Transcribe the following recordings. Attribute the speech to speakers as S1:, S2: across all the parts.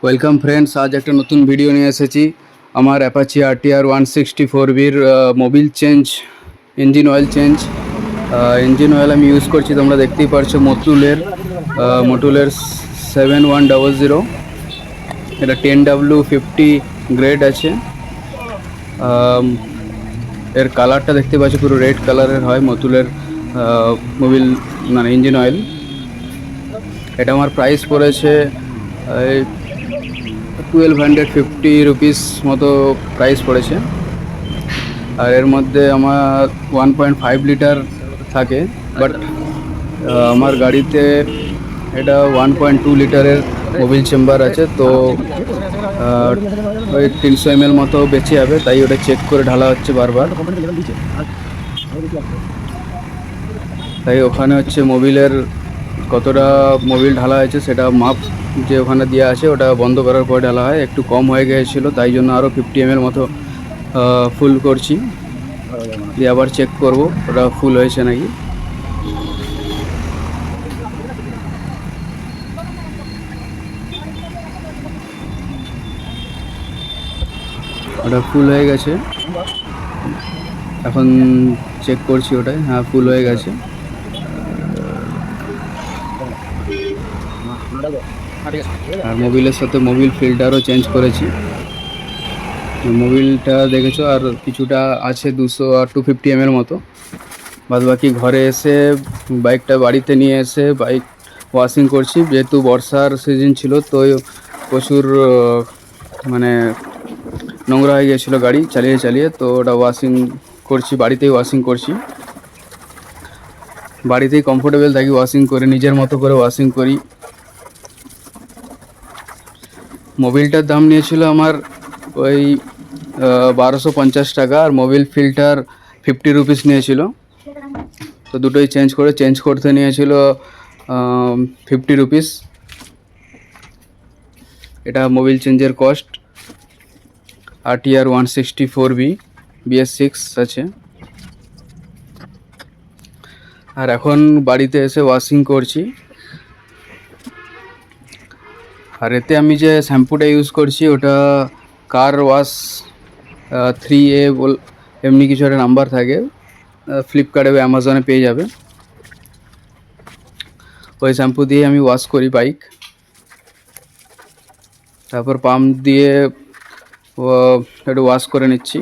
S1: Welcome friends, আজ একটা নতুন ভিডিও নিয়ে এসেছি। আমার অ্যাপাচি RTR 164Bর mobil change, engine oil change. Engine oil আমি ইউজ করছি, তোমরা দেখতেই পারছো মোটুলের 7100। এটা 10W50 গ্রেড আছে। এর কালারটা দেখতে পাচ্ছি পুরো রেড কালারের হয় মোটুলের মোবিল মানে ইঞ্জিন অয়েল। এটা আমার প্রাইস পড়েছে 1250 রুপিস মতো প্রাইস পড়েছে। আর এর মধ্যে আমার 1.5 লিটার থাকে, বাট আমার গাড়িতে এটা 1.2 লিটারের মোবিল চেম্বার আছে, তো ওই 300 ml মতো বেঁচে যাবে, তাই ওটা চেক করে ঢালা হচ্ছে বারবার। তাই ওখানে হচ্ছে মোবিলের কতটা মোবিল ঢালা হয়েছে সেটা মাপ যে ওখানে দেওয়া আছে, ওটা বন্ধ করার পরে ঢালা হয়। একটু কম হয়ে গিয়েছিলো, তাই জন্য আরও 50 ml মতো ফুল করছি, দিয়ে আবার চেক করব ওটা ফুল হয়েছে নাকি। ওটা ফুল হয়ে গেছে, এখন চেক করছি ওটাই। হ্যাঁ, ফুল হয়ে গেছে। আর মোবিলের সাথে মোবিল ফিল্টারও চেঞ্জ করেছি। মোবিলটা দেখেছো, আর কিছুটা আছে 200 আর 250 ml মতো। বাদ বাকি ঘরে এসে বাইকটা বাড়িতে নিয়ে এসে বাইক ওয়াশিং করছি, যেহেতু বর্ষার সিজন ছিল, তো প্রচুর মানে নোংরা হয়ে গিয়েছিলো গাড়ি চালিয়ে চালিয়ে, তো ওটা ওয়াশিং করছি, বাড়িতেই ওয়াশিং করছি। বাড়িতেই কমফোর্টেবল থাকি ওয়াশিং করে, নিজের মতো করে ওয়াশিং করি। মোবিলটার দাম নিয়েছিল আমার ওই 1250 টাকা, আর মোবিল ফিল্টার 50 রুপিস নিয়েছিল। তো দুটোই চেঞ্জ করতে নিয়েছিল 50 রুপিস। এটা মোবিল চেঞ্জের কস্ট। RTR 164B BS6 আছে। আর এখন বাড়িতে এসে ওয়াশিং করছি। আর এতে আমি যে শ্যাম্পুটা ইউজ করছি ওটা কার ওয়াশ 3A এমনি কিছু একটা নাম্বার থাকে, ফ্লিপকার্টে বা অ্যামাজনে পেয়ে যাবে। ওই শ্যাম্পু দিয়ে আমি ওয়াশ করি বাইক। তারপর পাম্প দিয়ে একটু ওয়াশ করে নিচ্ছি।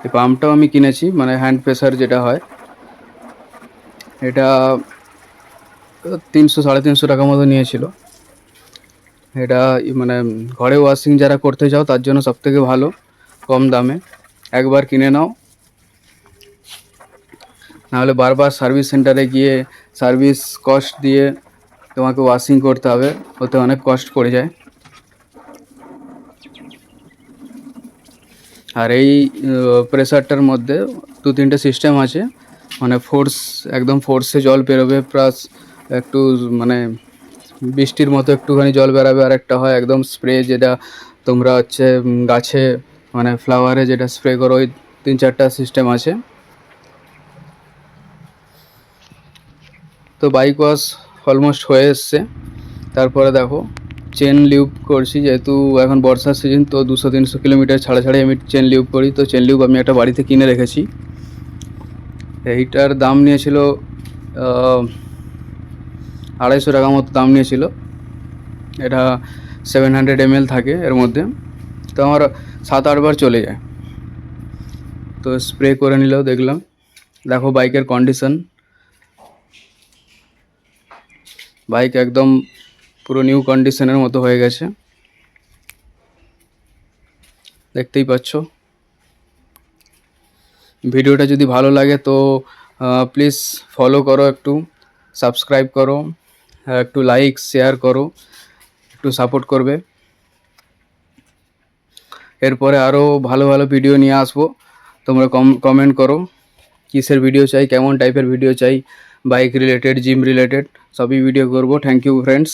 S1: এই পাম্পটাও আমি কিনেছি, মানে হ্যান্ড প্রেসার যেটা হয়, এটা 300-350 টাকা মতো নিয়েছিল। এটা মানে ঘরে ওয়াশিং যারা করতে চাও তার জন্য সবথেকে ভালো, কম দামে। একবার কিনে নাও, নাহলে বারবার সার্ভিস সেন্টারে গিয়ে সার্ভিস কস্ট দিয়ে তোমাকে ওয়াশিং করতে হবে, ওতে অনেক কস্ট পড়ে যায়। আর এই প্রেসারটার মধ্যে 2-3টে সিস্টেম আছে, মানে একদম ফোর্সে জল বেরোবে, প্লাস একটু মানে বৃষ্টির মতো একটুখানি জল বেরাবে, আর একটা হয় একদম স্প্রে, যেটা তোমরা হচ্ছে গাছে মানে ফ্লাওয়ারে যেটা স্প্রে করো, ওই 3-4টা সিস্টেম আছে। তো বাইক ওয়াশ অলমোস্ট হয়ে এসছে। তারপরে দেখো চেন লিউব করছি, যেহেতু এখন বর্ষার সিজন, তো 200-300 কিলোমিটার ছাড়া ছাড়াই আমি চেন লিউব করি। তো চেন লিউব আমি একটা বাড়িতে কিনে রেখেছি। এইটার দাম নিয়েছিল 250 টাকা মতো দাম নিয়েছিল। এটা 700 ml থাকে এর মধ্যে, তো আমার 7-8 বার চলে যায়। তো স্প্রে করে নিলেও দেখলাম। দেখো বাইকের কন্ডিশন, বাইক একদম পুরো নিউ কন্ডিশনের মতো হয়ে গেছে, দেখতেই পাচ্ছ। ভিডিওটা যদি ভালো লাগে তো প্লিজ ফলো করো, একটু সাবস্ক্রাইব করো, একটু লাইক শেয়ার করো, একটু সাপোর্ট করবে। এরপরে আরও ভালো ভালো ভিডিও নিয়ে আসবো, তোমরা কমেন্ট করো কিসের ভিডিও চাই, কেমন টাইপের ভিডিও চাই, বাইক রিলেটেড, জিম রিলেটেড, সবই ভিডিও করব। Thank you friends.